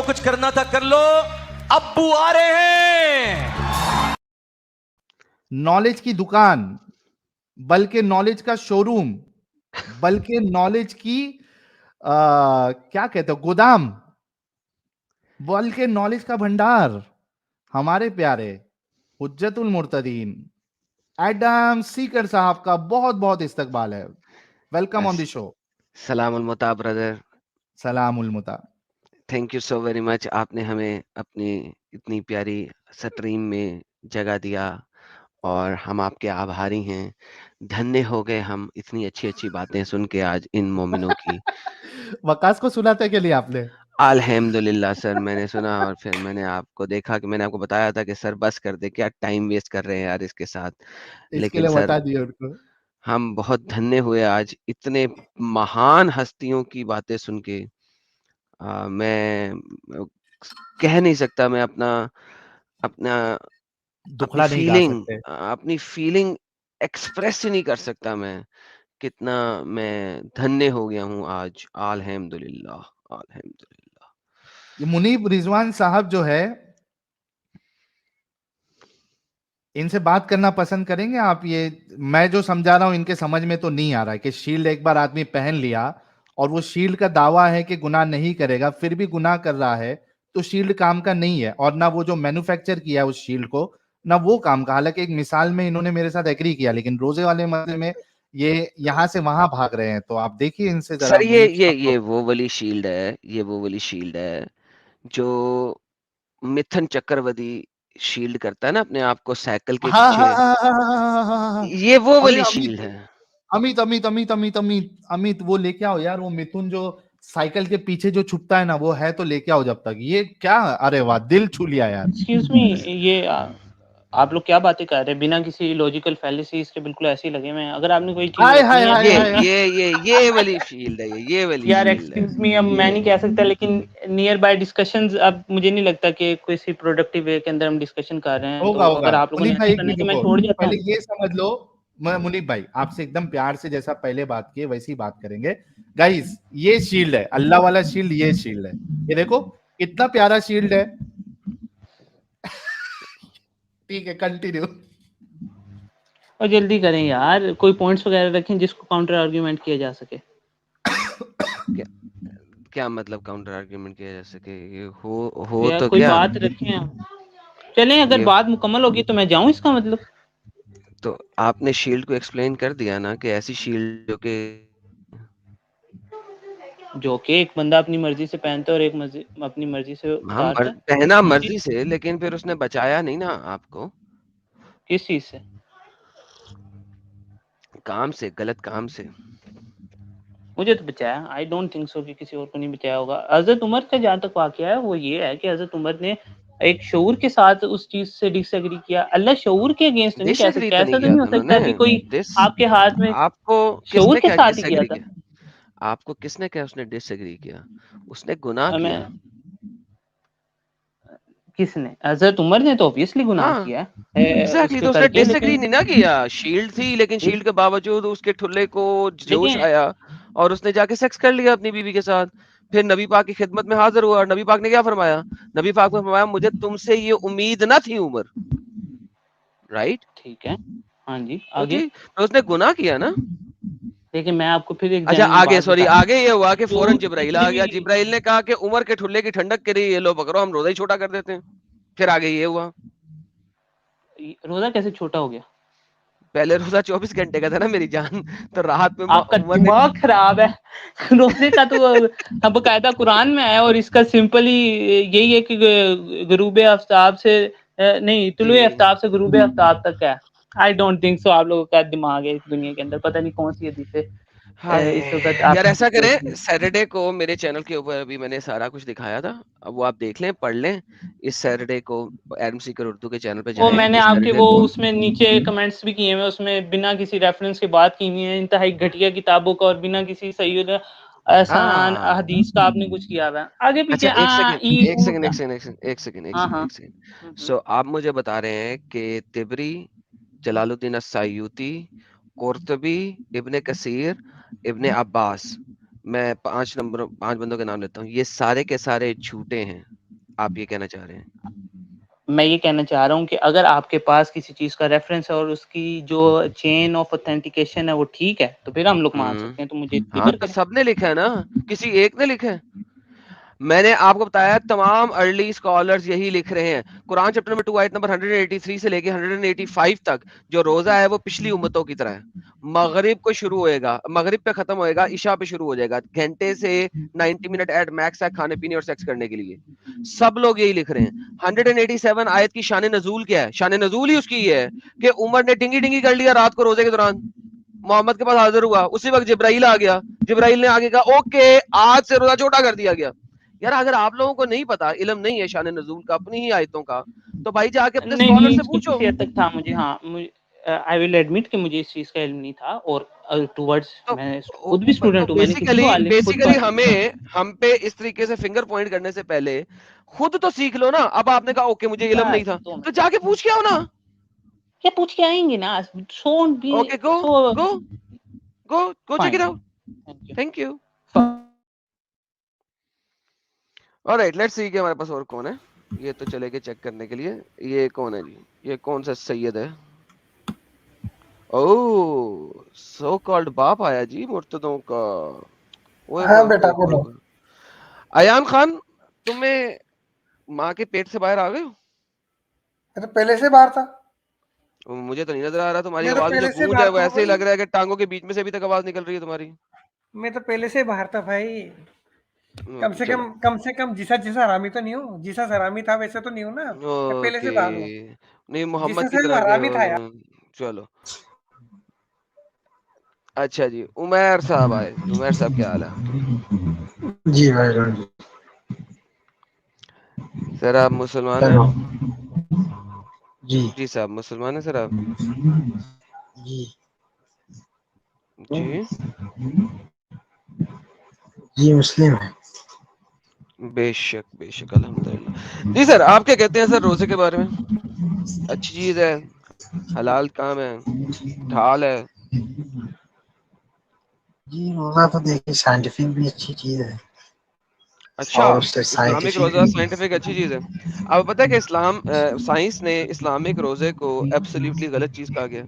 कुछ करना था कर लो, अब्बू आ रहे हैं। नॉलेज की दुकान, बल्कि नॉलेज का शोरूम, बल्कि नॉलेज की क्या कहते हो, गोदाम, बल्कि नॉलेज का भंडार, हमारे प्यारे हुज्जतुल मुर्तदीन एडम सीकर साहब का बहुत बहुत इस्तकबाल है। Welcome on the show. सलामुल मुता ब्रदर, सलामुल मुता। Thank you so very much. आपने हमें अपनी इतनी प्यारी स्ट्रीम में जगह दिया और हम आपके आभारी हैं। धन्य हो गए हम इतनी अच्छी-अच्छी बातें सुन के आज इन मोमिनों की। वकास को सुनाते के लिए आपने? अल्हम्दुलिल्लाह सर, मैंने सुना और फिर मैंने आपको देखा कि मैंने आपको बताया था कि सर बस कर दे, क्या टाइम वेस्ट कर रहे हैं यार इसके साथ। इसके लेकिन लिए सर बता दिए उनको। हम बहुत धन्य हुए आज इतने महान हस्तियों की बातें सुन के। मैं कह नहीं सकता, मैं अपना अपना अपनी दुखड़ा नहीं गा फीलिंग सकते। अपनी फीलिंग एक्सप्रेस ही नहीं कर सकता मैं, कितना मैं धन्य हो गया हूँ आज। अल्हम्दुलिल्लाह, अल्हम्दुलिल्लाह। ये मुनीब रिजवान साहब जो है, इनसे बात करना पसंद करेंगे आप? ये मैं जो समझा रहा हूं इनके समझ में तो नहीं आ रहा है कि शील्ड एक बार आदमी पहन लिया और वो शील्ड का दावा है कि गुनाह नहीं करेगा, फिर भी गुनाह कर रहा है, तो शील्ड काम का नहीं है। और ना वो जो मैन्युफैक्चर किया है उस शील्ड को, ना वो काम का। हालांकि एक मिसाल में इन्होंने मेरे साथ एग्री किया, लेकिन रोजे वाले मसले में ये यहां से वहां भाग रहे हैं। तो आप देखिए इनसे जरा, सर ये मुनीब ये साहब ये को। वो वाली शील्ड है, ये वो वाली शील्ड है जो मिथुन चक्रवर्ती शील्ड करता है ना अपने आप को साइकिल के हाँ हाँ पीछे। हाँ हाँ हाँ हाँ हाँ हाँ हाँ। ये वो अरे वाली अमित, शील्ड है। अमित अमित अमित अमित अमित अमित, वो लेके आओ यार, वो मिथुन जो साइकिल के पीछे जो छुपता है ना, वो है तो लेके आओ जब तक। ये क्या, अरे वाह, दिल छू लिया यार। एक्सक्यूज मी, ये आप लोग क्या बातें कर रहे हैं बिना किसी लॉजिकल फैलेसीज के? बिल्कुल ऐसे ही लगे हुए हैं। अगर आपने कोई चीज हाय हाय रखनी है हाय तो ये हाय हाय। ये ये ये वाली शील्ड है, ये वाली यार शील्ड है। एक्सक्यूज मी, अब मैं ये नहीं कह सकता, लेकिन नियर बाय डिस्कशंस, अब मुझे नहीं लगता कि किसी प्रोडक्टिव वे के अंदर हम डिस्कशन कर रहे हैं। होगा तो होगा। अगर आप लोगों ने मुनीब भाई ऐसे एक करना है मिनट तो मैं रुको, छोड़ जाता पहले हूँ। ये समझ लो। मुनीब भाई आपसे एकदम प्यार से, जैसा पहले बात किए वैसी ही बात करेंगे। गाइस, ये शील्ड है, अल्लाह वाला शील्ड, ये शील्ड है। ये देखो कितना प्यारा शील्ड है। ठीक है, कंटिन्यू। और जल्दी करें यार, कोई पॉइंट्स वगैरह रखें जिसको काउंटर आर्ग्यूमेंट किया जा सके। क्या क्या मतलब काउंटर आर्ग्यूमेंट किया जा सके? ये हो यार तो कोई क्या? बात रखें आप। चलें, अगर ये बात मुकम्मल होगी तो मैं जाऊं, इसका मतलब। तो आपने शील्ड को एक्सप्लेन कर दिया ना कि ऐसी शील्ड जो कि जो कि एक बंदा अपनी मर्जी से पहनता है और एक अपनी मर्जी से हम उतारता है। पहना मुझे मर्जी से, लेकिन फिर उसने बचाया नहीं ना आपको किस चीज से? काम से, गलत काम से। मुझे तो बचाया। आई डोंट थिंक सो कि किसी और को नहीं बचाया होगा। हजरत उमर का जहाँ तक वाकया है वो ये है कि हजरत उमर ने एक शऊर के साथ उस चीज से डिसएग्री किया। अल्लाह शऊर के अगेंस्ट नहीं कह डिसएग्री सकता। तो ऐसा नहीं तो किया नहीं हो था सकता उन्होंने। कि कोई डिस आपके हाथ में आपको शऊर किसने के क्या साथ ही किया डिसएग्री था। किया? आपको किसने क्या उसने डिसएग्री किया? उसने गुनाह मैं किया। किसने? हजरत उमर ने तो ऑब्वियसली गुनाह हाँ, किया है एग्जैक्टली। उसके तो उसने करके, डिसएग्री लेकिन नहीं ना किया। शील्ड थी, लेकिन शील्ड के बावजूद उसके ठुल्ले को जोश लेकिन आया और उसने जाके सेक्स कर लिया अपनी बीवी के साथ। फिर नबी पाक की खिदमत में हाजिर हुआ और नबी पाक ने क्या फरमाया? नबी पाक ने फरमाया, मुझे तुमसे ये उम्मीद ना थी उमर। राइट? ठीक है। हाँ जी, तो आगे। थी, तो उसने गुनाह किया ना। देखिए, मैं आपको फिर एक अच्छा, जेन्युइन आगे बात सॉरी, बता। आगे ये हुआ कि फौरन शऊर जिब्राइल जितनी आ गया। भी जिब्राइल ने कहा कि उमर के ठुल्ले की ठंडक के लिए ये लो पकड़ो, हम रोजा ही छोटा कर देते हैं। फिर आगे ये हुआ। रोजा कैसे छोटा हो गया? पहले रोजा 24 घंटे का था ना मेरी जान। तो राहत में आपका उमर ने दिमाग खराब है। रोजे का तो बकायदा कुरान में है, और इसका सिंपली यही है कि गुरूब आफ्ताब से नहीं, जी तुलुए आफ्ताब से गुरूब आफ्ताब तक है। आई डोंट थिंक सो आप लोगों का दिमाग है इस दुनिया के अंदर। पता नहीं कौन सी हदीस से हाय इस वक्त यार, आपने ऐसा कोट करें, की। सैटरडे को मेरे चैनल के ऊपर अभी मैंने सारा कुछ दिखाया था। अब वो आप देख लें, पढ़ लें। इस सैटरडे को एडम सीकर उर्दू के चैनल पे वो जाएं मैंने इस आपके सैटरडे वो को। उसमें नीचे कमेंट्स भी किए हुए, उसमें बिना किसी रेफरेंस के बात की हुई है, इंतहाई घटिया किताबों का, और बिना किसी सही आसान हाँ, हदीस का आपने कुछ किया हुआ है आगे अच्छा, पीछे। एक सेकंड ई एक ऊ सेकंड एक का। सेकंड एक सेकंड एक सेकंड एक हाँ सेकंड हाँ। एक सेकंड सो आप मुझे बता रहे हैं कि तिबरी, जलालुद्दीन अस्सायूती, कुर्तुबी, इब्ने कसीर, इब्ने अब्बास, मैं 5 बंदों के नाम लेता हूँ, ये सारे के सारे झूठे हैं। आप ये कहना चाह रहे हैं? मैं ये कहना चाह रहा हूँ कि अगर आपके पास किसी चीज़ का रेफ़रेंस है और उसकी जो चेन ऑफ ऑथेंटिकेशन है वो ठीक है, तो फिर हम लोग मान सकते हैं, तो मुझे हाँ, डिलीवर तो करें। सबने लिखा है ना, किसी एक ने लिखा है। मैंने आपको बताया तमाम अर्ली स्कॉलर्स यही लिख रहे हैं। कुरान चैप्टर नंबर 2 आयत नंबर 183 से लेके 185 तक जो रोजा है वो पिछली उम्मतों की तरह है। मगरिब को शुरू होएगा, मगरिब पे खत्म होएगा, इशा पे शुरू हो जाएगा। घंटे से 90 मिनट एट मैक्स है खाने पीने और सेक्स करने के लिए। सब लोग यही लिख रहे हैं। 187 आयत की शान नजूल क्या है? शान नजूल ही उसकी ये है कि उमर ने डिंगी डिंगी कर लिया रात को रोजे के दौरान, मोहम्मद के पास हाजिर हुआ, उसी वक्त जिब्राइल आ गया, जिब्राइल ने आगे कहा ओके आज से रोजा छोटा कर दिया गया। यार अगर आप लोगों को नहीं पता, इल्म नहीं है शान नजूल का, अपनी ही आयतों का, तो भाई जाके अपने नहीं, स्कॉलर नहीं, से पूछो। किसी हद तक था मुझे, हाँ, आई विल एडमिट कि मुझे इस चीज़ का इल्म नहीं था और टुवर्ड्स तो मैं खुद भी तो स्टूडेंट हूँ, मैंने किसी को खुद को बेसिकली हमें हम पे इस तरीके से फिंगर पॉइंट करने से पहले खुद तो सीख लो ना। अब आपने कहा ओके मुझे इल्म नहीं बस था, 2 तो मिनट जाके पूछ के आओ ना। क्या पूछ के आएँगे ना, don't be okay go so go go check it fine. Out. Thank you. Thank you. Alright, let's see कि हमारे पास और कौन है। ये तो चले गए चेक करने के लिए। ये कौन है जी? ये कौन सा सैयद है? ओह, सो कॉल्ड बाप आया जी मुर्तदों का। ओए हाँ होए बेटा होए होए बोलो। होए। अयान खान, तुम्हें माँ के पेट से बाहर आ गए हो? मैं तो पहले से बाहर था। मुझे तो नहीं नजर आ रहा। तुम्हारी मैं तो आवाज में जो पहले से गूंज है बाहर वो था ऐसे ही भाई। लग रहा है कि टांगों के बीच में से अभी तक आवाज निकल रही है तुम्हारी। मैं तो पहले से बाहर था भाई। कम से चलो। कम कम से कम जीसस हरामी तो नहीं हूँ। जीसस हरामी था वैसे तो नहीं हूँ ना। मैं पहले ओके, से बाहर हूँ। नहीं मोहम्मद जीसस की से तरह के हरामी हो। था यार। चलो अच्छा जी, उमैर साहब आए। उमैर साहब क्या हाल है? जी भाई जान जी। सर आप मुसलमान हेलो। हैं? जी जी साहब मुसलमान हैं सर आप? जी जी जी मुस्लिम है। बेशक बेशक अल्हम्दुलिल्लाह। जी सर आप क्या कहते हैं सर रोजे के बारे में? अच्छी चीज है, हलाल काम है, ढाल है? जी रोजा तो देखिए साइंटिफिक भी अच्छी चीज है अच्छा, और उससे इस्लामिक साइंटिफिक रोजा भी। साइंटिफिक अच्छी चीज है। आपको पता है कि साइंस ने इस्लामिक रोजे को एब्सोल्युटली गलत चीज कहा गया है।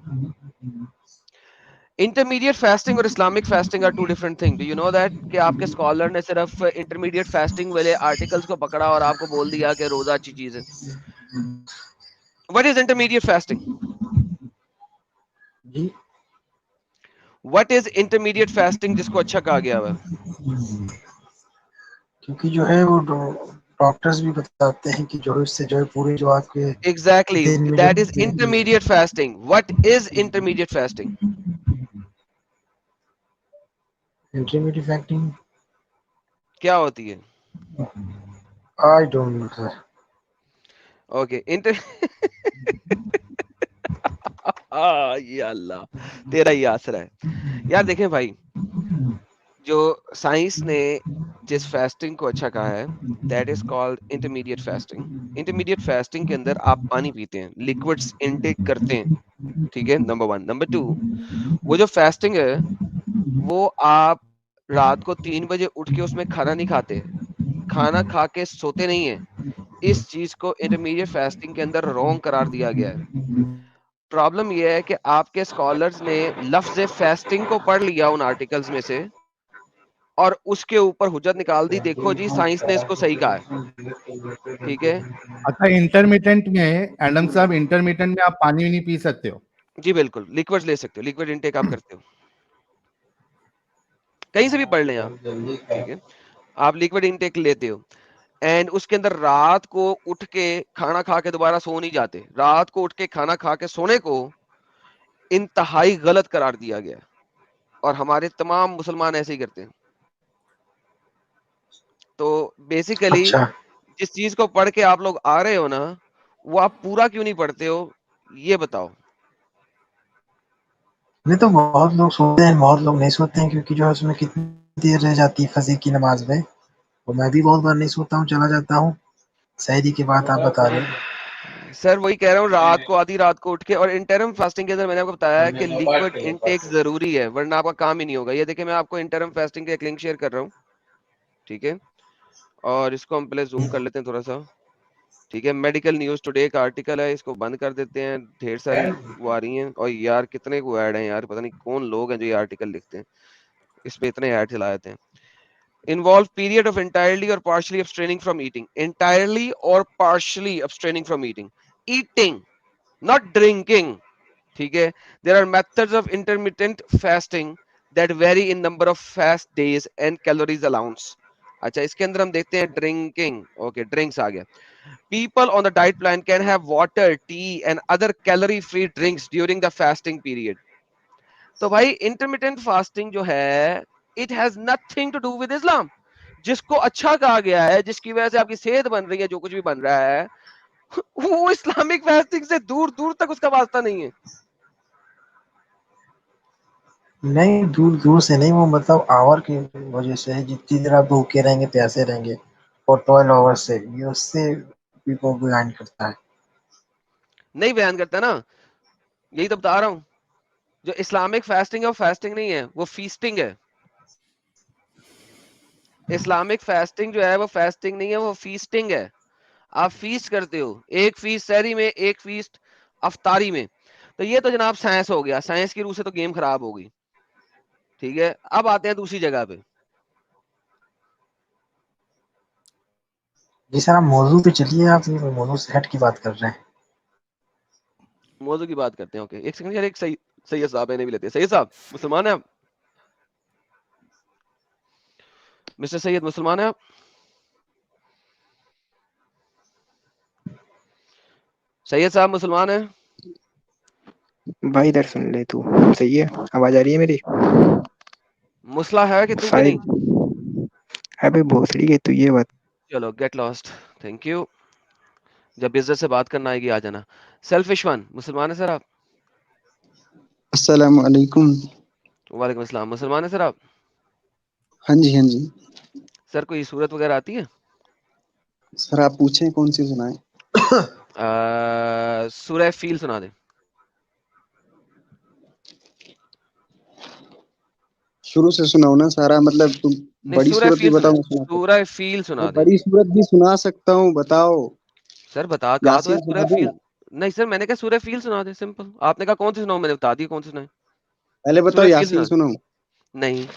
इंटरमीडिएट फास्टिंग और Islamic fasting are two different thing. Do you know that? कि आपके स्कॉलर ने सिर्फ इंटरमीडिएट फास्टिंग वाले आर्टिकल्स को पकड़ा और आपको बोल दिया कि रोजा अच्छी चीज है। What is intermediate fasting? जी व्हाट इज इंटरमीडिएट फास्टिंग जिसको अच्छा कहा गया हुआ है? क्योंकि जो है वो डॉक्टर्स भी बताते हैं कि जो है इससे जो है पूरे जो आपके एग्जैक्टली, दिन में जो that is intermediate fasting. What is intermediate fasting? Intermediate fasting. क्या होती है? I don't know sir. Okay inter या अल्लाह, तेरा ही आसरा है यार। देखें भाई, जो साइंस ने जिस फास्टिंग को अच्छा कहा है that is called intermediate fasting. Intermediate fasting के अंदर आप पानी पीते हैं, लिक्विड्स इनटेक करते हैं, ठीक है, नंबर 1। नंबर 2, वो जो फास्टिंग है वो आप रात को 3 बजे उठ के उसमें खाना नहीं खाते, खाना खा के सोते नहीं है। इस चीज को इंटरमीडिएट फास्टिंग के अंदर रॉन्ग करार दिया गया है। प्रॉब्लम यह है कि आपके स्कॉलर्स ने लफ्ज फास्टिंग को पढ़ लिया उन आर्टिकल्स में से और उसके ऊपर हुज्जत निकाल दी, देखो जी साइंस ने इसको सही कहा है, ठीक है। अच्छा, इंटरमिटेंट में एडम साहब, इंटरमिटेंट में आप पानी भी नहीं पी सकते हो? जी बिल्कुल, लिक्विड्स ले सकते हो, लिक्विड इनटेक आप करते हो, कहीं से भी पढ़ लें आप, ठीक है। आप लिक्विड इनटेक लेते हो एंड उसके अंदर रात को उठ के खाना खा के दोबारा सो नहीं जाते, रात को उठ के खाना खा के सोने को इंतहाई गलत करार दिया गया और हमारे तमाम मुसलमान ऐसे ही करते हैं। तो बेसिकली अच्छा जिस चीज को पढ़ के आप लोग आ रहे हो ना, वो आप पूरा क्यों नहीं पढ़ते हो, ये बताओ। नहीं तो बहुत लोग सोते हैं, बहुत लोग नहीं सोते हैं क्योंकि जो है उसमें कितनी देर रह जाती है फजर की नमाज में। और मैं भी बहुत बार नहीं सोता हूँ, चला जाता हूँ। सहरी की बात आप बता रहे हो। सर वही कह रहा हूँ, रात को आधी रात को उठ के, और इंटरम फास्टिंग के अंदर मैंने आपको बताया है कि लिक्विड इनटेक जरूरी है, वरना आपका काम ही नहीं होगा। ये देखिए मैं आपको इंटरम फास्टिंग का एक लिंक शेयर कर रहा हूँ, ठीक है, और इसको हम पहले जूम कर लेते हैं थोड़ा सा, ठीक है। मेडिकल न्यूज टुडे का आर्टिकल है, इसको बंद कर देते हैं, ढेर सारी वो आ रही हैं, और यार कितने को ऐड हैं यार, पता नहीं कौन लोग हैं जो ये आर्टिकल लिखते हैं, इस पे इतने ऐड चला देते हैं। Involve period of entirely or partially abstaining from eating. Entirely or partially abstaining from eating. Eating, not drinking. ठीक है. There are methods of intermittent fasting that vary in number of fast days and calories allowance. अच्छा, इसके अंदर हम देखते हैं drinking. Okay, drinks आ गया. People on the diet plan can have water, tea and other calorie-free drinks during the fasting period. तो भाई intermittent fasting जो है, it has nothing to do with Islam. जिसको अच्छा कहा गया है, जिसकी वजह से आपकी सेहत बन रही है, जो कुछ भी बन रहा है, वो इस्लामिक फास्टिंग से दूर दूर तक उसका वास्ता नहीं है। नहीं, दूर दूर से नहीं, वो मतलब आवर की वजह से है। जितनी देर आप भूखे रहेंगे, प्यासे रहेंगे, और 12 आवर से ये उससे को बयान करता है। नहीं बयान करता ना, यही तो बता रहा हूँ। जो इस्लामिक फास्टिंग है वो फास्टिंग नहीं है, वो फीस्टिंग है। इस्लामिक फास्टिंग जो है वो फास्टिंग नहीं है, वो फीस्टिंग है। आप फीस्ट करते हो, एक फीस्ट सहरी में, एक फीस्ट अफ्तारी में। तो ये तो जनाब साइंस हो गया, साइंस की रूह से तो गेम खराब हो गई, ठीक है। अब आते हैं दूसरी जगह पे। जी सर, आप मौजू पे चलिए, आप ये मौजू से हट की बात कर रहे हैं। मौजू की बात करते हैं, ओके। एक सेकंड यार, एक सैयद साहब है, नहीं भी लेते। सैयद साहब मुसलमान है आप? मिस्टर सैयद मुसलमान है आप? सैयद साहब मुसलमान है? भाई इधर सुन ले तू, सही है? आवाज आ रही है मेरी? मुसला है कि तू भी नहीं? अबे भोसड़ी के तू ये बात। चलो गेट लॉस्ट, थैंक यू। जब इज्जत से बात करना आएगी आ जाना। सेल्फिश वन मुसलमान है सर आप? अस्सलाम वालेकुम। वालेकुम अस्सलाम, मुसलमान है सर आप? हाँ जी, हाँ जी। सर कोई सूरत वगैरह आती है? सर आप पूछें कौन सी सुनाएं? सूरह फील सुना दे। शुरू से सुनाओ ना सारा, मतलब तुम बड़ी सूरत भी बताओ। सूरह फील सुना दे। बड़ी सूरत भी सुना सकता हूँ, बताओ। सर बता कहा तो है सूरह फील। नहीं सर, मैंने कहा सूरह फील सुना दे, सिंपल। आपने कहा कौन सी सुनाऊं, मैंने बता दी कौन सी सुनाए। पहले बताओ यासीन सुनाओ। नहीं,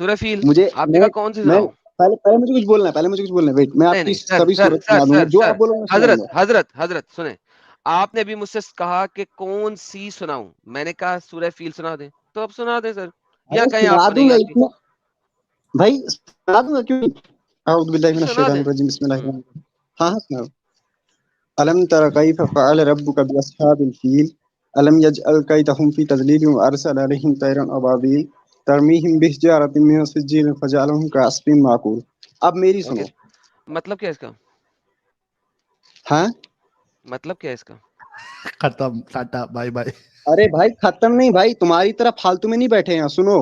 सूरह फील मुझे आपने कहा कौन सी सुनाऊं? पहले मुझे कुछ बोलना है, पहले मुझे कुछ बोलना है। वेट, मैं आपकी सभी सूरत सुना दूंगा, जो आप बोलोगे। हजरत सुने, आपने भी मुझसे कहा कि कौन सी सुनाऊं, मैंने कहा सूरह फील सुना दे, तो अब सुना दे सर। या कहीं आपको नहीं आती? भाई सुना दूंगा, क्यों? अऊज़ु बिल्लाहि मिनश शैतानिर रजीम, बिस्मिल्लाहिर रहमानिर रहीम। हाँ सुनाओ। अलम तरा कैफ़ फ़अल रब्बुका बिअस्हाबिल फ़ील अलम यजअल कैदहुम फ़ी तज़लील व अरसल अलैहिम तैरन अबाबील तरमीहिम बिहिजारतिन मिन सिज्जील फजअलहुम कअस्फिन माकूल। अब मेरी सुनो। मतलब क्या इसका? हाँ मतलब क्या इसका? खत्म, टाटा, बाय बाय। अरे भाई खत्म नहीं भाई, तुम्हारी तरह फालतू में नहीं बैठे हैं। सुनो,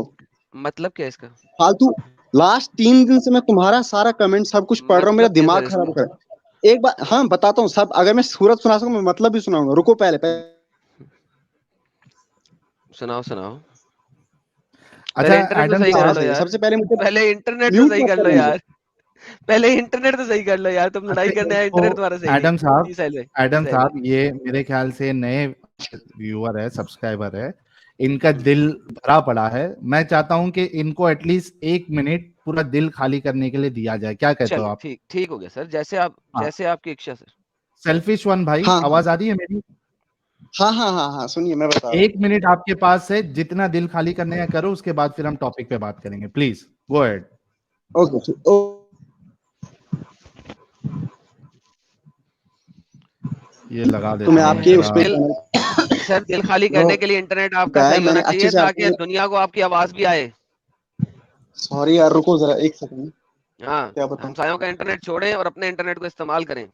मतलब क्या इसका? फालतू। लास्ट 3 दिन से मैं तुम्हारा सारा कमेंट सब कुछ पढ़ रहा हूँ, मेरा दिमाग खराब कर। एक बार हाँ बताता हूँ सब, अगर मैं सूरत सुना सकूं मैं मतलब भी सुनाऊंगा। रुको पहले सुनाओ सुनाओ। अच्छा, इंटरनेट तो सही कर लो यार। सबसे पहले मुझे पहले इंटरनेट तो सही कर लो यार। पहले इंटरनेट तो सही कर लो यार, तुम लड़ाई करने आए, इंटरनेट तुम्हारा सही एडम साहब, है। एडम साहब, ये मेरे ख्याल से नए व्यूअर है, सब्सक्राइबर है, इनका दिल भरा पड़ा है। मैं चाहता हूं कि इनको एटलीस्ट 1 मिनट पूरा दिल खाली करने के लिए दिया जाए। क्या कहते हो आप? ठीक हो गया सर, जैसे आपकी इच्छा सर। सेल्फिश वन भाई, आवाज आ रही है मेरी? हाँ सुनिए, मैं बता रहा हूं। 1 मिनट आपके पास है, जितना दिल खाली करने का करो, उसके बाद फिर हम टॉपिक पे बात करेंगे। Please go ahead. ओके। ये लगा देते तो मैं आपके उस पे सर दिल खाली करने के लिए इंटरनेट आपका सही होना चाहिए, ताकि दुनिया को आपकी आवाज भी आए। सॉरी यार, रुको जरा 1 सेकंड। हाँ, हमसायों का इंटरनेट छोड़ें और अपने इंटरनेट को इस्तेमाल करें।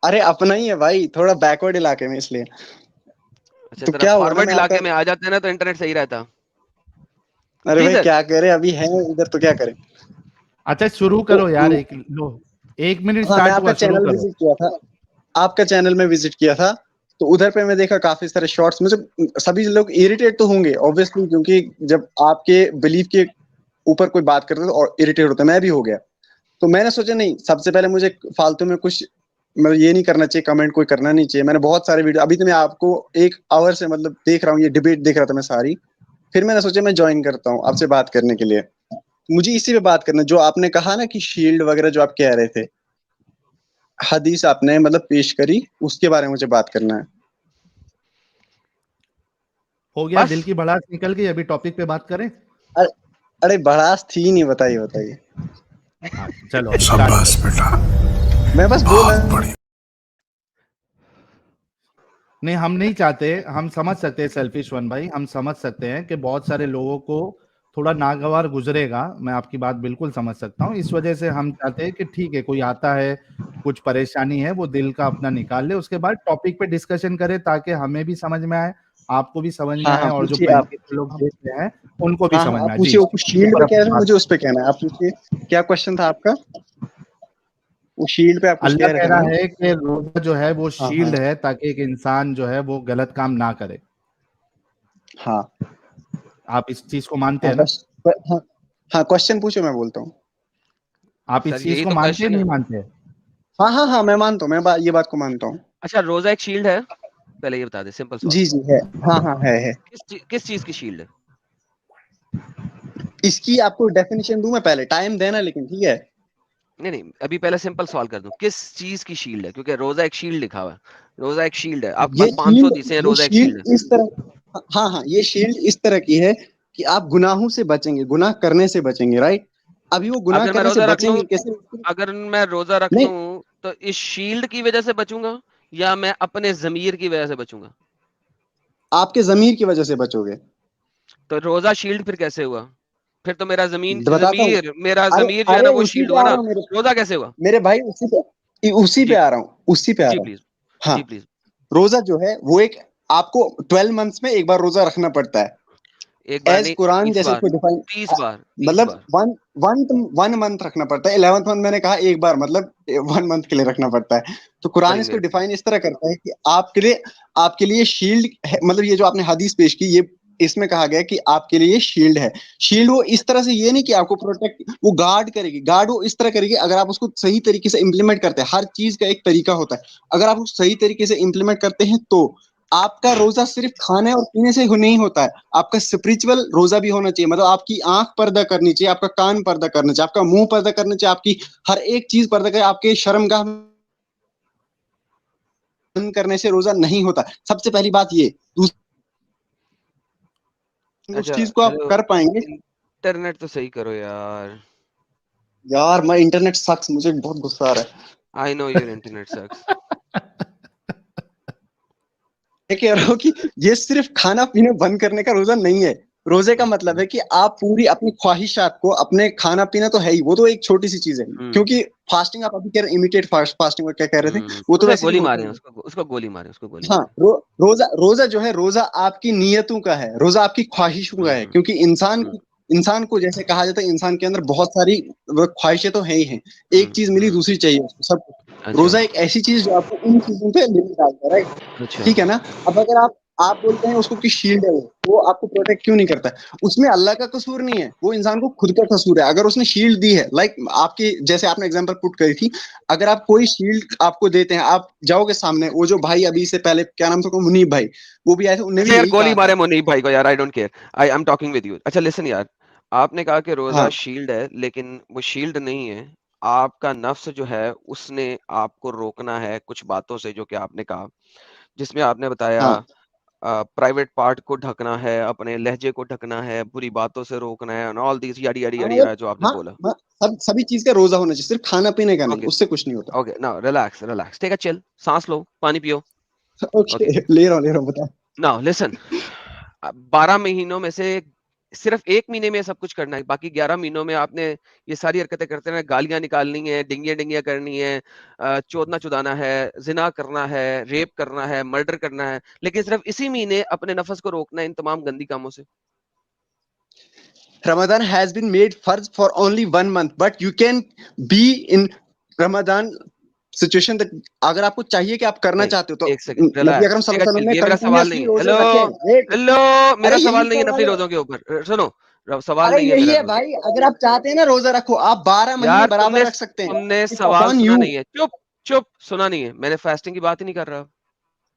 अरे अपना ही है भाई, थोड़ा बैकवर्ड इलाके में, इसलिए। अच्छा, तो तरफ क्या फॉरवर्ड इलाके में आ जाते हैं ना, तो इंटरनेट सही रहता। अरे भाई क्या करे, अभी है इधर तो क्या करें। अच्छा शुरू करो यार, 1 मिनट हाँ, मैं स्टार्ट आपका हुआ, शुरू चैनल करो। विजिट किया था। आपका चैनल में विजिट किया था, तो उधर पे मैं देखा काफी सारे शॉर्ट्स, मुझे सभी लोग इरिटेट तो होंगे ऑब्वियसली, क्योंकि जब आपके बिलीफ के ऊपर कोई बात करते तो और इरिटेट होता, मैं भी हो गया। तो मैंने सोचा नहीं, सबसे पहले मुझे फालतू में कुछ मतलब ये नहीं करना चाहिए, कमेंट कोई करना नहीं चाहिए। मैंने बहुत सारे वीडियो, अभी तो मैं आपको 1 आवर से मतलब देख रहा हूँ, ये डिबेट देख रहा था मैं सारी। फिर मैंने सोचा मैं ज्वाइन करता हूँ आपसे बात करने के लिए। मुझे इसी पे बात करना, जो आपने कहा ना कि शील्ड वगैरह जो आप कह रहे थे, हदीस आपने मतलब पेश करी, उसके बारे में मुझे बात करना है। हो गया, बस दिल की भड़ास निकल गई, अभी टॉपिक पे बात करें। अरे अरे भड़ास थी नहीं, बताइए बताइए। हाँ, चलो शाबाश बेटा, मैं बस बोला नहीं हम नहीं चाहते, हम समझ सकते हैं सेल्फिश वन भाई, हम समझ सकते हैं कि बहुत सारे लोगों को थोड़ा नागवार गुजरेगा, मैं आपकी बात बिल्कुल समझ सकता हूँ। इस वजह से हम चाहते हैं कि ठीक है, कोई आता है कुछ परेशानी है वो दिल का अपना निकाल ले, उसके बाद टॉपिक पे डिस्कशन करें, ताकि हमें भी समझ में आए, आपको भी समझ में हाँ आए, हाँ और जो पूछिए आप। बेनिफिट लोग देख रहे हैं उनको भी हाँ हाँ समझ आप में आए। जी, पूछिए, वो शील्ड ऊपर पे कह अपनी रहे हैं, बात। मुझे उस पे कहना है, आप पूछिए क्या क्वेश्चन था आपका। वो शील्ड पे आप कुछ अल्लाह कह रहे कह थे रहा ना। है कि रोजा जो है वो हाँ हाँ शील्ड है, ताकि एक इंसान जो है वो गलत काम ना करे। हाँ आप इस चीज को मानते हाँ हैं ना? हाँ हाँ क्वेश्चन पूछो, मैं बोलता हूँ। आप सर इस चीज यही को तो मानते हैं क्वेश्चन है। नहीं मानते? हाँ हाँ हाँ मैं मानता हूँ, ये बात को मानता हूँ। अच्छा, रोजा एक शील्ड है, पहले ये बता दे, सिंपल सवाल। जी जी है। हाँ हाँ है। किस चीज की शील्ड है? इसकी आपको डेफिनेशन दूं मैं, पहले टाइम देना लेकिन, ठीक है। नहीं नहीं, अभी पहले सिंपल सवाल कर दूं, किस चीज की शील्ड है? क्योंकि रोजा एक शील्ड लिखा हुआ है, रोजा एक शील्ड है, आपके ये पास 500 दिसे हैं, ये रोजा एक शील्ड है। शील्ड इस तरह, हाँ हाँ ये शील्ड इस तरह की है कि आप गुनाहों से बचेंगे, गुनाह करने से बचेंगे, राइट। अभी वो गुनाह अगर मैं करने से रोजा रख लूं बचेंगे कैसे? अगर मैं रोजा रख नहीं, लूं तो इस शील्ड की वजह से बचूंगा या मैं अपने जमीर की वजह से बचूंगा? आपके जमीर की वजह से बचोगे। तो रोजा शील्ड फिर कैसे हुआ? फिर तो बताता हूँ। मेरा अरे जमीर जो है अरे ना वो उसी शील्ड पे हुआ आ ना। रहा हूँ मेरे रोजा कैसे हुआ? मेरे भाई, उसी पे जी, आ रहा हूँ, उसी पे आ जी रहा हूँ। प्लीज, हाँ, जी प्लीज। रोजा जो है वो एक, आपको 12 मंथ्स में एक बार रोजा रखना पड़ता है। एक बार एज नहीं, कुरान 30 जैसे बार, इसको डिफाइन, 30 बार, 30 मतलब बार। वन वन वन मंथ रखना पड़ता है। 11th मंथ मैंने कहा एक बार, मतलब 1 मंथ के लिए रखना पड़ता है। तो कुरान इसको करेंगे। डिफाइन इस तरह करता है कि आपके लिए शील्ड है, मतलब ये जो आपने हदीस पेश की, ये इसमें कहा गया कि आपके लिए शील्ड है। शील्ड वो इस तरह से ये नहीं कि आपको प्रोटेक्ट, वो गार्ड करेगी, गार्ड वो इस तरह करेगी अगर आप उसको सही तरीके से इंप्लीमेंट करते हैं। हर चीज का एक तरीका होता है, अगर आप उसको सही तरीके से इंप्लीमेंट करते हैं तो आपका रोजा सिर्फ खाने और पीने से नहीं होता है, आपका स्पिरिचुअल रोजा भी होना चाहिए। मतलब आपकी आंख पर्दा करनी चाहिए, आपका कान पर्दा करना चाहिए, आपका मुंह पर्दा करना चाहिए, आपकी हर एक चीज पर्दा करे। आपके शर्मगाह बंद करने से रोजा नहीं होता, सबसे पहली बात ये। उस अच्छा, चीज को आप हेलो, कर पाएंगे। इंटरनेट तो सही करो यार। यार मैं इंटरनेट सक्स, मुझे बहुत गुस्सा आ रहा है। आई नो योर इंटरनेट सक्स। मैं कह रहा हूँ कि ये सिर्फ खाना पीना बंद करने का रोजा नहीं है। रोजे का मतलब है कि आप पूरी अपनी ख्वाहिशात को, अपने खाना पीना तो है ही, वो तो एक छोटी सी चीज है। क्योंकि फास्टिंग आप अभी कह रहे इमिटेट फास्टिंग, क्या कह रहे थे, वो तो उसे वैसे भी गोली होता मारे, ही है। उसको गोली मारे, उसको गोली हाँ, मारे। रोजा रोजा जो है, रोजा आपकी नियतों का है, रोजा आपकी ख्वाहिशों का है। क्योंकि इंसान को जैसे कहा जाता है, इंसान के अंदर बहुत सारी ख्वाहिशें तो है ही हैं। एक चीज मिली दूसरी चाहिए उसको, सब कुछ। अच्छा, रोजा एक ऐसी चीज जो आपको इन चीजों पे लिमिट डालता है, राइट। अच्छा। ठीक है ना। अब अगर आप बोलते हैं उसको कि शील्ड है, वो आपको प्रोटेक्ट क्यों नहीं करता है? उसमें अल्लाह का कसूर नहीं है, वो इंसान को खुद का कसूर है। अगर उसने शील्ड दी है, लाइक आपकी जैसे आपने एग्जांपल पुट करी थी, अगर आप कोई शील्ड आपको देते हैं, आप जाओगे सामने, वो जो भाई अभी से पहले क्या नाम था उनका, मुनीब भाई, वो भी आए थे, उन्होंने अच्छा भी यार, यही गोली कहा मारे था। मुनीब भाई को यार, I don't care, I am talking with you. अच्छा लिसन यार, आपने कहा कि रोजा हाँ शील्ड है, लेकिन वो शील्ड नहीं है। आपका नफ्स जो है उसने आपको रोकना है कुछ बातों से, जो कि आपने कहा, जिसमें आपने बताया हाँ प्राइवेट पार्ट को ढकना है, अपने लहजे को ढकना है, बुरी बातों से रोकना है, एंड ऑल दिस याडी याडी हाँ याडी मतलब, याडी जो आपने हाँ बोला। सभी चीज का रोजा होना चाहिए, सिर्फ खाना पीने का नहीं, ओके, उससे कुछ नहीं होता। Okay, now relax, relax, take a chill, सांस लो, पानी पियो। ओके, ओके ले रहा हूँ बता। नाउ लिसन, 12 महीनों में से सिर्फ 1 महीने में सब कुछ करना है, बाकी 11 महीनों में आपने ये सारी हरकतें करते रहना, गालियां निकालनी है, डिंगियां करनी है, चोदना चुदाना है, जिना करना है, रेप करना है, मर्डर करना है, लेकिन सिर्फ इसी महीने अपने नफस को रोकना है इन तमाम गंदी कामों से। Ramadan has been made farz for only 1 month, but you can be in Ramadan situation तक अगर आपको चाहिए कि आप करना नहीं, चाहते हो तो एक second, Nabi relax, Akram take a सल्लल्लाहु चिल, अलैहि ये वसल्लम मेरा ने सवाल नहीं कंटिन्यूअसली है। रोजे हेलो रखे हैं। हेलो, मेरा अरे सवाल यही नहीं है नफली सवाल है, रोजों के ऊपर। सुनो, सवाल अरे नहीं है यही मेरा है रोजा। भाई, अगर आप चाहते हैं ना रोजा रखो, आप 12 महीने यार बराबर तुमने रख सकते हैं। तुमने इट्स सवाल अपॉन सुना यू। नहीं है। चुप चुप, सुना नहीं है। मैंने फास्टिंग की बात ही नहीं कर रहा।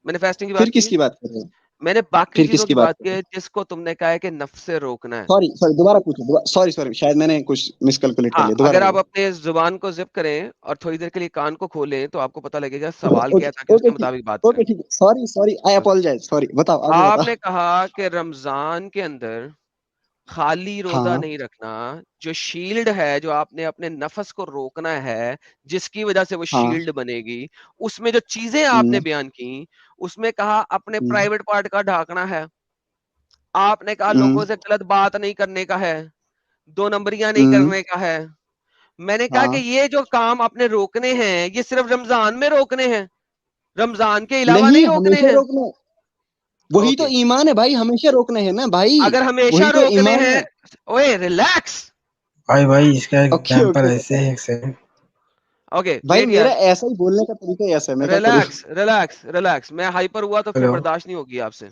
मैंने फास्टिंग की फिर बात की है। किसकी बात कर रहे हैं? मैंने बाकी फिर चीजों किसकी की बात बात कर की रहे है हैं? जिसको तुमने कहा है कि नफ्स से रोकना है। सॉरी सॉरी, दोबारा पूछो, सॉरी सॉरी, शायद मैंने कुछ मिसकैलकुलेट कर हाँ, लिया, दोबारा अगर आप बोलो। अपने जुबान को जिप करें और थोड़ी देर के लिए कान को खोलें तो आपको पता लगेगा सवाल ओके क्या है, ताकि ओके उसके ठीक, मुताबिक बात ओके करें। ठीक, सॉरी सॉरी, आई अपोलोजाइज, सॉरी, बताओ आगे बताओ। आपने कहा कि रमजान के अंदर खाली रोजा हाँ। नहीं रखना, जो शील्ड है, जो आपने अपने नफस को रोकना है, जिसकी वजह से वो हाँ। शील्ड बनेगी, उसमें जो चीजें आपने हम्म, बयान की, उसमें कहा अपने हम्म, प्राइवेट पार्ट का ढाकना है। आपने कहा हम्म, लोगों से गलत बात नहीं करने का है, 2 नंबरियां नहीं हम्म, करने का है। मैंने कहा कि हाँ। ये जो काम आपने रोकने हैं, ये सिर्फ रमजान में रोकने हैं, रमजान के अलावा नहीं, नहीं रोकने हमेशा हैं। रोकना, वही तो ओके, ईमान है भाई, हमेशा रोकने हैं ना भाई, अगर हमेशा वही तो रोकने ईमान हैं, है। ओए रिलैक्स। भाई इसका ओके एग्जांपल ओके, ऐसे है, एक सेकंड। ओके भाई वेट मेरा यार, ऐसा ही बोलने का तरीका ही ऐसा है, मैं क्या करूँ। Relax relax relax. मैं हाइपर हुआ तो फिर हेलो। बर्दाश्त नहीं होगी आपसे।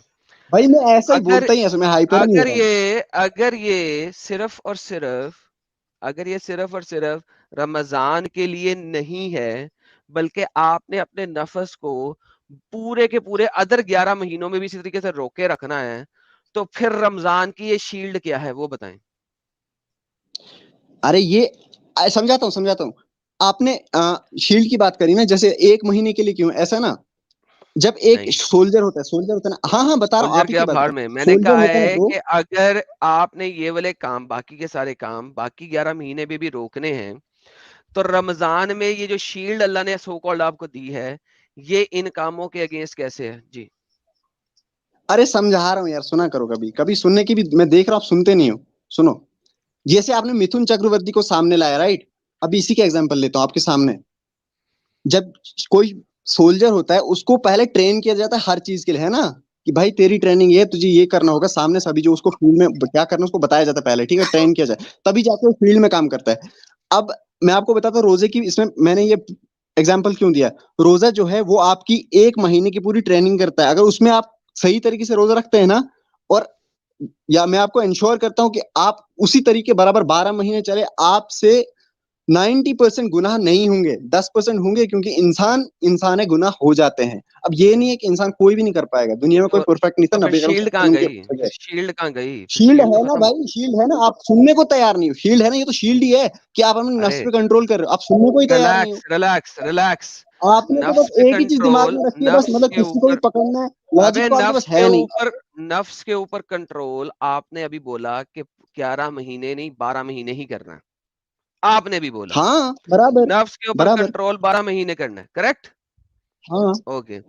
भाई मैं ऐसा ही अगर बोलता ही ऐसा, मैं हाइपर नहीं अगर होता हूँ। ये अगर ये सिर्फ और सिर्फ अगर ये सिर्फ और सिर्फ रमजान के लिए नहीं है, बल्कि आपने अपने नफस को पूरे के पूरे अदर 11 महीनों में भी इसी तरीके से रोके रखना है, तो फिर रमजान की ये शील्ड क्या है वो बताएं। अरे ये समझाता हूँ। आपने शील्ड की बात करी ना, जैसे 1 महीने के लिए, क्यों ऐसा ना, जब एक नहीं, सोल्जर होता है ना, हाँ हाँ बता रहा हूँ, सोल्जर आप ही क्या की बात भाड़ करो, में, मैंने सोल्जर कहा होता है ना है ब्रो। कि अगर आपने ये वाले काम, बाकी के सारे काम बाकी 11 महीने में भी रोकने हैं, तो रमजान में ये जो शील्ड अल्लाह ने सो कॉल्ड आपको दी है, ये इन कामों के अगेंस्ट कैसे है जी। अरे समझा रहा हूँ यार, सुना करो, कभी कभी सुनने की भी, मैं देख रहा हूँ आप सुनते नहीं हो। सुनो, जैसे आपने मिथुन चक्रवर्ती को सामने लाया, राइट, अभी इसी का एग्जांपल लेता हूँ आपके सामने। जब कोई सोल्जर होता है, उसको पहले ट्रेन किया जाता है हर चीज के लिए, है ना, कि भाई तेरी ट्रेनिंग ये, तुझे ये करना होगा, सामने सभी जो उसको फील्ड में क्या करना है उसको बताया जाता है पहले, ठीक है, ट्रेन किया जाए, तभी जाके वो फील्ड में काम करता है। अब मैं आपको बताता हूँ रोजे की, इसमें मैंने ये एग्जाम्पल क्यों दिया। रोजा जो है वो आपकी 1 महीने की पूरी ट्रेनिंग करता है, अगर उसमें आप सही तरीके से रोजा रखते हैं ना, और या मैं आपको इंश्योर करता हूं कि आप उसी तरीके बराबर 12 महीने चले, आपसे 90% गुनाह नहीं होंगे, 10% होंगे, क्योंकि इंसान है, गुनाह हो जाते हैं। अब ये नहीं है कि इंसान कोई भी नहीं कर पाएगा, दुनिया में कोई तो परफेक्ट नहीं था, तो फिर नबी अकरम शील्ड सल्लल्लाहु कहाँ अलैहि वसल्लम के गई, बगैर। शील्ड कहाँ गई, फिर शील्ड शील्ड तो है ना खत्म। भाई, शील्ड है ना, आप सुनने को तैयार नहीं हो, शील्ड है ना, ये तो शील्ड ही है कि आप अपने नफ्स अरे पे कंट्रोल कर रहे हो, आप सुनने को ही तैयार नहीं हो। Relax relax relax. आपने तो नफ्स बस पे एक ही चीज दिमाग कंट्रोल, में रखी है, बस नफ्स मतलब के किसी को भी ऊपर, पकड़ना है, अबे लॉजिक तो आपके पास है नहीं। नफ्स के ऊपर कंट्रोल आपने अभी बोला कि 11 महीने नहीं 12 महीने ही करना है, आपने भी बोला। हाँ बराबर, नफ्स के ऊपर बराबर। कंट्रोल 12 महीने करना है, करेक्ट। हाँ, ओके,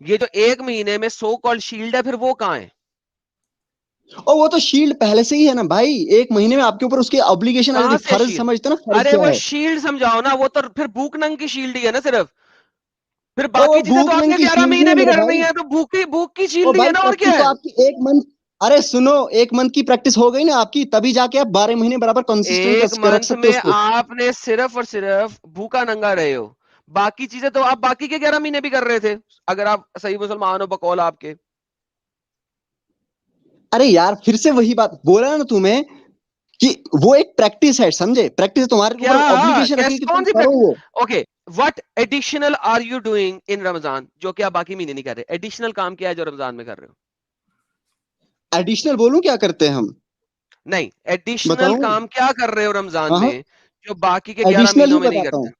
ये जो 1 महीने में सो कॉल्ड शील्ड है, फिर वो कहाँ है, और वो तो शील्ड पहले से ही है ना भाई, 1 महीने में आपके ऊपर उसके ऑब्लिगेशन आ जाती कहाँ है, से फर्ज शील्ड। समझते ना, फर्ज अरे क्या वो है। शील्ड समझाओ ना, वो तो फिर भूख नंग की शील्ड ही है ना सिर्फ। फिर और वो बाकी चीजें तो भूख नंग आपने की 11 शील्ड नहीं महीने है भी मेरे करनी भाई। है, तो भूख की और शील्ड ही है भाई ना, और क्या प्रैक्टिस तो है। आपकी 1 मंथ, अरे सुनो, 1 मंथ की प्रैक्टिस हो गई ना आपकी, तभी जाके आप 12 महीने बराबर कंसिस्टेंट एक रख मंथ सकते हो में उसको। आपने सिर्फ और सिर्फ भूखा नंगा रहे हो, बाकी चीजें तो आप बाकी के 11 महीने भी कर रहे थे, अगर आप सही मुसलमान हो बकौल आपके। अरे यार, फिर से वही बात बोला ना तुम्हें, कि वो एक प्रैक्टिस है, समझे, प्रैक्टिस तुम्हारे ऊपर क्या ऑब्लिगेशन रखी है कैस कि तुम कौन सी करो वो। Okay, what additional are you doing in Ramzan, जो कि आप बाकी महीने नहीं कर रहे, एडिशनल काम क्या है जो रमजान में कर रहे हो। एडिशनल बोलूं क्या करते हैं हम, नहीं, एडिशनल बताऊं। काम क्या कर रहे हो रमजान हाँ हाँ, में, जो बाकी के 11 एडिशनल ही महीनों में नहीं बताता करते। हूँ।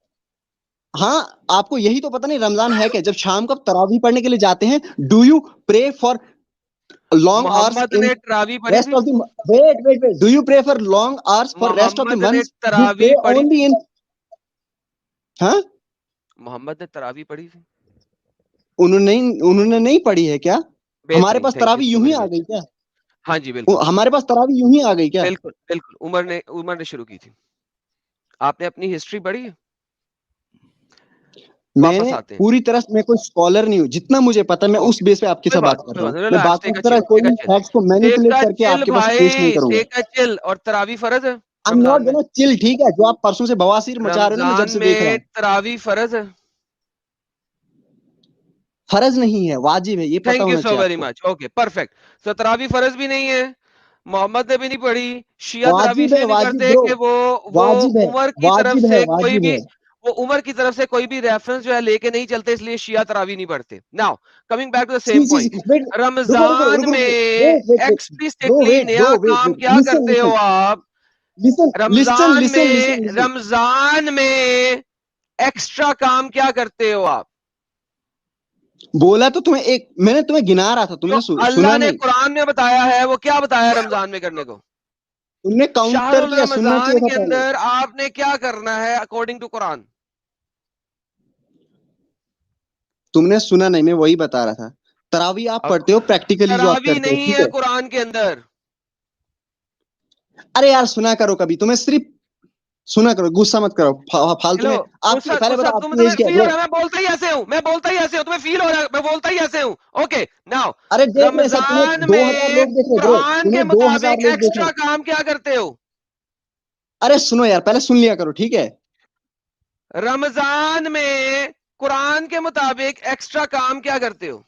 हाँ, आपको यही तो पता नहीं रमजान है क्या, जब शाम को आप तरावी पढ़ने के लिए जाते हैं, do you pray for long hours Mohammad in ने तरावी पढ़ी rest थी, of the wait, do you pray for long hours for rest of the Mohammad ने months, you तरावी pray पढ़ी only थी, in, हाँ, मोहम्मद ने तरावी पढ़ी थी। उन्होंने नहीं पढ़ी है क्या। हमारे बेहतरीन, पास थैंक यू तरावी सो यूं ही वेरी आ मच। गई क्या, हाँ जी बिल्कुल, हमारे पास तरावी यूं ही आ गई क्या। बिल्कुल बिल्कुल, उमर ने शुरू की थी। आपने अपनी हिस्ट्री पढ़ी है, वापस मैंने आते हैं। पूरी तरह से, मैं कोई स्कॉलर नहीं हूँ, जितना मुझे पता है मैं उस ओके, बेस पे आपके साथ बात कर रहा हूँ, मैं रिलैक्स, बाकी की तरह कोई भी फैक्ट्स को मैनिपुलेट करके आपके पास पेश नहीं करूंगा। Take a chill. और तरावी फर्ज है आई एम रमजान नॉट में, गोना चिल, ठीक है, जो आप परसों से बवासीर मचा रहे हो ना, मैं जब रमजान से देख रहा में हूँ। तरावी फर्ज है। फर्ज नहीं है, वाजिब है, ये पता थैंक यू होना सो चाहिए वेरी आपको। मच। Okay perfect. सो तरावी फर्ज भी नहीं है, मोहम्मद ने भी नहीं पढ़ी, शिया तरावी वाजिब है, इसलिए नहीं वाजिब करते ब्रो, कि वो वाजिब है, उमर की तरफ वाजिब है, से कोई वाजिब भी है। वो उमर की तरफ से कोई भी रेफरेंस जो है लेके नहीं चलते, इसलिए शिया तरावी नहीं पढ़ते। Now coming back to the same see, point, wait, रुको रुको रमजान रुको में रुको, वेट ब्रो, एक्सप्लिसिटली वेट नया ब्रो, वेट काम वेट, क्या लिसन करते हो लिसन आप? Listen listen Ramzan listen listen में लिसन। एक्स्ट्रा काम क्या करते हो आप? बोला तो तुम्हें, एक मैंने तुम्हें गिना रहा था, जो तुमने अल्लाह सुना ने नहीं। कुरान में बताया है वो क्या बताया रमजान में करने को? तुमने काउंटर शाहरुल किया, सुनना चाहिए रमजान था के पहले। अंदर आपने क्या करना है अकॉर्डिंग टू कुरान? तुमने सुना नहीं, मैं वही बता रहा था। तरावी आप अब पढ़ते हो, प्रैक्टिकली जो आप तरावी करते हो, नहीं ठीक है है। कुरान के अंदर। अरे यार सुना करो कभी, तुम्हें सिर्फ सुना करो, गुस्सा मत करो फालतू हेलो, में। आपकी गुस्सा पहले गुस्सा बताओ, आपकी तुम्हें एज क्या है फील हो ब्रो? रहा है? मैं बोलता ही ऐसे हूं, मैं बोलता ही ऐसे हूं, तुम्हें फील हो रहा है मैं बोलता ही ऐसे हूं। ओके नाउ, अरे देख रहे हैं सब, तुम्हें रमजान 2000 में लोग देख रहे हैं ब्रो, कुरान के तुम्हें 2000 मुताबिक लोग देख रहे एक्स्ट्रा हैं। काम क्या करते हो? अरे सुनो यार, पहले सुन लिया करो, ठीक है। रमजान में कुरान के मुताबिक एक्स्ट्रा काम क्या करते हो?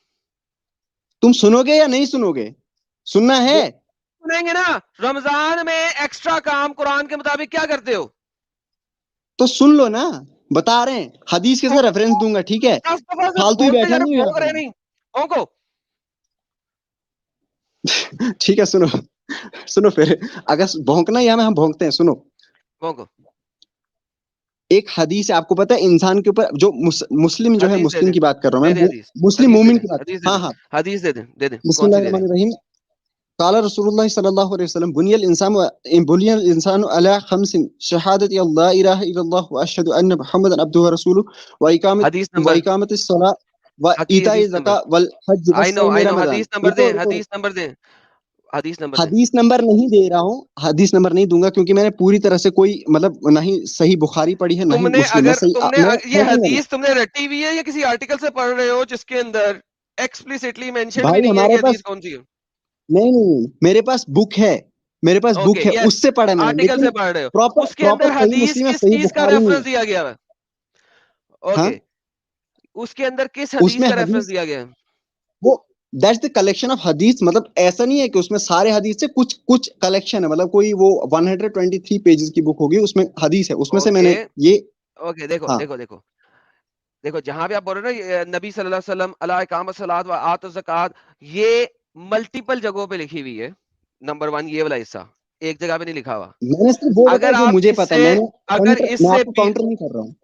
तुम सुनोगे या नहीं सुनोगे? सुनना है? सुनेंगे ना। रमजान में एक्स्ट्रा काम कुरान के मुताबिक क्या करते हो? तो सुन लो ना, बता रहे हैं, हदीस के साथ रेफरेंस दूंगा, ठीक है। 10 दफा से फालतू ही बोलते जा रहे बैठेंगे हो, यहाँ भौंक रहे पे। नहीं। भौंको। ठीक है, सुनो सुनो फिर, अगर भौंकना या में हम भौंकते हैं, सुनो। भौंको। एक हदीस है, आपको पता है इंसान के ऊपर जो मुस्लिम जो है, हदीस दे मुस्लिम दे, की बात कर रहा हूँ दे दे मैं, हदीस। मुस्लिम हदीस दे मोमिन दे, की बात। हदीस दे हाँ दे, हाँ। हदीस दे दे, दे दे, कौन सी दे दे? बिस्मिल्लाहिर्रहमानिर्रहीम। काला रसूलुल्लाह सल्लल्लाहु अलैहि वसल्लम, बुनियल इंसानु अला खम्सिन, शहादत अल्ला इलाहा इल्लल्लाह व अशहदु अन्ना मुहम्मदन अब्दुहु व रसूलुहु हदीस व नंबर, इकामतिस सलाह व हकी इताई हदीस नंबर। ज़कात वल हज व आई सौम नो रमज़ान। हदीस नंबर दे, रुको रुको, हदीस नंबर दे, हदीस नंबर दे। हदीस नंबर नहीं दे रहा हूँ, हदीस नंबर नहीं दूंगा, क्योंकि मैंने पूरी तरह से कोई मतलब ना ही सही बुखारी पढ़ी है, ना ही मुस्लिम, मैं सही मैं ये पढ़ी मैंने। हदीस तुमने रटी हुई है या किसी आर्टिकल से पढ़ रहे हो जिसके अंदर एक्सप्लिसिटली मेंशन भी भाई नहीं है कि हमारे हदीस पास, कौन सी है? नहीं नहीं नहीं, मेरे पास बुक है, मेरे पास बुक ओके है, यस, उससे पढ़ा मैंने, आर्टिकल लेकिन से पढ़ रहे हो। प्रॉपर उसके प्रॉपर अंदर सही हदीस मुस्लिम है, किस सही चीज का बुखारी नहीं रेफरेंस है। दिया गया है? हाँ, ओके, उसके अंदर किस हदीस उसमें का रेफरेंस हदीस, दिया गया है? वो दैट्स द कलेक्शन ऑफ हदीस, मतलब ऐसा नहीं है कि उसमें सारे हदीस से कुछ कुछ कलेक्शन है, मतलब कोई वो 123 पेजेस की बुक होगी, उसमें हदीस है, उसमें से ओके मैंने ये। ओके, देखो हाँ, देखो देखो देखो, जहां भी आप बोल रहे हो ना ये नबी सल्लल्लाहु अलैहि वसल्लम अला इकामत सलात व आत ज़कात, ये मल्टीपल जगहों पे लिखी हुई है। नंबर 1 ये वाला हिस्सा, एक जगह पे नहीं लिखा हुआ। मैंने सिर्फ वो बताया अगर जो आप मुझे पता है, इससे अगर मैं इससे आपको भी, काउंटर नहीं कर रहा हूँ।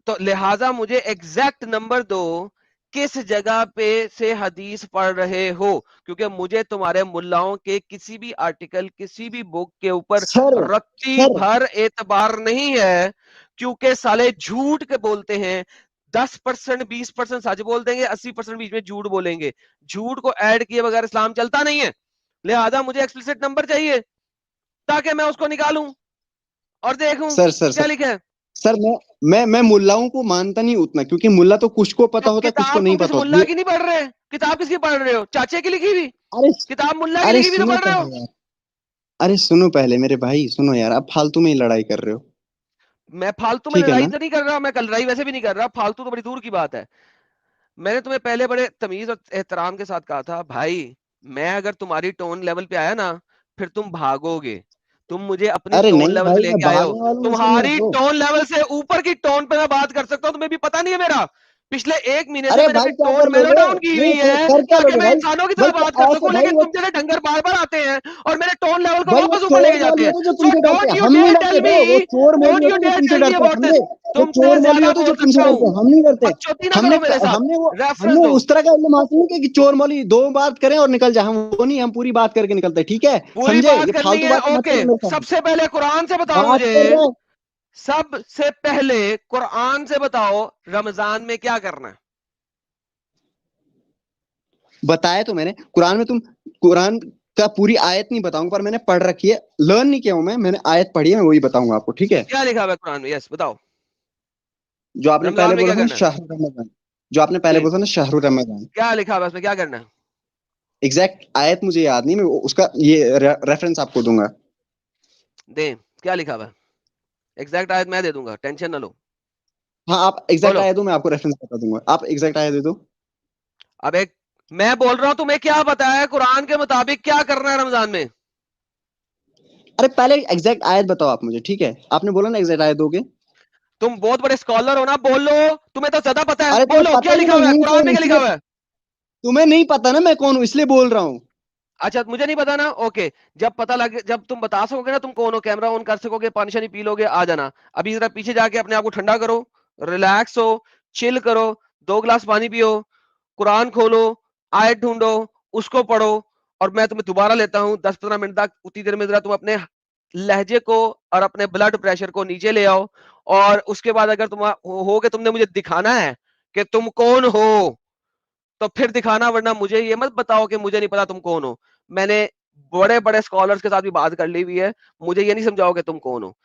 तो लिहाजा मुझे एग्जैक्ट नंबर दो किस जगह पे से हदीस पढ़ रहे हो, क्योंकि मुझे तुम्हारे मुल्लाओं के किसी भी आर्टिकल, किसी भी बुक के ऊपर सर रत्ती सर भर एतबार नहीं है, क्योंकि साले झूठ के बोलते हैं। 10% 20% सच बोल देंगे, 80% बीच में झूठ बोलेंगे। झूठ को ऐड किए बगैर इस्लाम चलता नहीं है। लिहाजा मुझे एक्सप्लिसिट नंबर चाहिए ताकि मैं उसको निकालूं और देखूं सर सर क्या सर लिखा है। सर मैं मुल्लाओं को मानता नहीं उतना, क्योंकि मुल्ला तो कुछ को तो पता होता है, कुछ को किताब नहीं तुम किसी पता होता मुल्ला ये। की नहीं पढ़ रहे? किताब किसकी पढ़ रहे हो? चाचे की लिखी हुई अरे किताब मुल्ला की अरे लिखी हुई तो सुनो पढ़ रहे हो? पहले यार, अरे सुनो पहले मेरे भाई, सुनो यार, आप फालतू में ही लड़ाई कर रहे हो। मैं फालतू में ठीक है लड़ाई ना? तो नहीं कर रहा, मैं कल लड़ाई वैसे भी नहीं कर रहा, फालतू तो बड़ी दूर की बात है। मैंने तुम्हें पहले बड़े तमीज और एहतराम के साथ कहा था, भाई मैं अगर तुम्हारी टोन लेवल पे आया ना, फिर तुम भागोगे। तुम मुझे अपनी अरे टोन नहीं लेवल पे भाई, मैं लेके आए हो। भागने वालों में से नहीं हूँ तुम्हारी ब्रो। टोन लेवल से ऊपर की टोन पे मैं बात कर सकता हूँ, तुम्हें भी पता नहीं है मेरा। पिछले 1 महीने से अरे मैंने भाई अपनी क्या टोन कर मेलो लोगे? डाउन की नहीं, हुई है कर क्या ताकि लोगे मैं भाई? इंसानों की भाई तरह बात कर ऐसे सकूं, भाई लेकिन वो, तुम जैसे ढंगर बार बार आते हैं और मेरे टोन लेवल को भाई वो वापस ऊपर चोर लेके जाते मौली हैं। होते जो सो तुमसे डरते डोंट हैं, यू हम नहीं डेयर टेल डरते ब्रो, मी, वो चोर मौली डोंट यू होते जो डेयर तुमसे टेल मी डरते हैं, अबाउट समझे? दिस। वो तुमसे चोर मौली ज्यादा होते जो बोल तुमसे सकता डरते हूँ। हैं, हम नहीं डरते। बकचोदी ना करो मेरे साथ, हमने वो रेफरेंस हमने दो। उस तरह का इल्म हासिल नहीं किया कि चोर मौली दो बात करें और निकल जाए, हम वो नहीं, हम पूरी बात करके निकलते हैं, ठीक है? पूरी समझे? बात ये करनी फालतू है, बातें मत ओके। करो मेरे साथ। सबसे पहले कुरान से बताओ बात मुझे, कर रहे हैं, सबसे पहले कुरान से बताओ रमजान में क्या करना है। बताया तो मैंने कुरान में, तुम कुरान का पूरी आयत नहीं बताऊंगा, पर मैंने पढ़ रखी है, लर्न नहीं किया हूं मैंने आयत पढ़ी है, मैं वही बताऊंगा आपको, ठीक है? क्या लिखा हुआ है कुरान में? यस बताओ, जो आपने रमजान पहले में बोला क्या था ना, करना है? शहर रमजान, जो आपने पहले जी, बोला था ना, शहर रमजान, क्या लिखा हुआ है उसमें, क्या करना है? एग्जैक्ट आयत मुझे याद नहीं, मैं उसका ये रेफरेंस आपको दूंगा। दे, क्या लिखा हुआ है? एग्जैक्ट आयत मैं दे दूंगा, टेंशन ना लो। हाँ, आप एग्जैक्ट बोलो, आयत दो, मैं आपको रेफरेंस बता दूंगा, आप एग्जैक्ट आयत दे दो। अब एक मैं बोल रहा हूं, तुम्हें क्या पता है कुरान के मुताबिक क्या करना है रमजान में? अरे पहले एग्जैक्ट आयत बताओ आप मुझे, ठीक है? आपने बोला ना एग्जैक्ट आयत दोगे। तुम बहुत बड़े स्कॉलर हो ना, बोलो, तुम्हें तो ज्यादा पता है, अरे तुम्हें बोलो पता क्या ही लिखा मैं हुआ है हूँ कुरान कौन, में, क्या लिखा इसलिए हुआ है? तुम्हें नहीं पता ना मैं कौन हूँ, इसलिए बोल रहा हूँ। अच्छा मुझे नहीं पता ना, ओके, जब पता लगे, जब तुम बता सकोगे ना तुम कौन हो, कैमरा ऑन कर सकोगे, पानी शानी पी लोगे, आ जाना। अभी जरा पीछे जाके अपने आप को ठंडा करो, रिलैक्स हो, चिल करो, 2 गिलास पानी पियो, कुरान खोलो, आयत ढूंढो, उसको पढ़ो, और मैं तुम्हें दोबारा लेता हूँ 10-15 मिनट तक। उतनी देर में जरा तुम अपने लहजे को और अपने ब्लड प्रेशर को नीचे ले आओ, और उसके बाद अगर तुम हो कि तुमने मुझे दिखाना है कि तुम कौन हो, तो फिर दिखाना, वरना मुझे ये मत बताओ कि मुझे नहीं पता तुम कौन हो। मैंने बड़े बड़े स्कॉलर्स के साथ भी बात कर ली हुई है, मुझे ये नहीं समझाओ कि तुम कौन हो।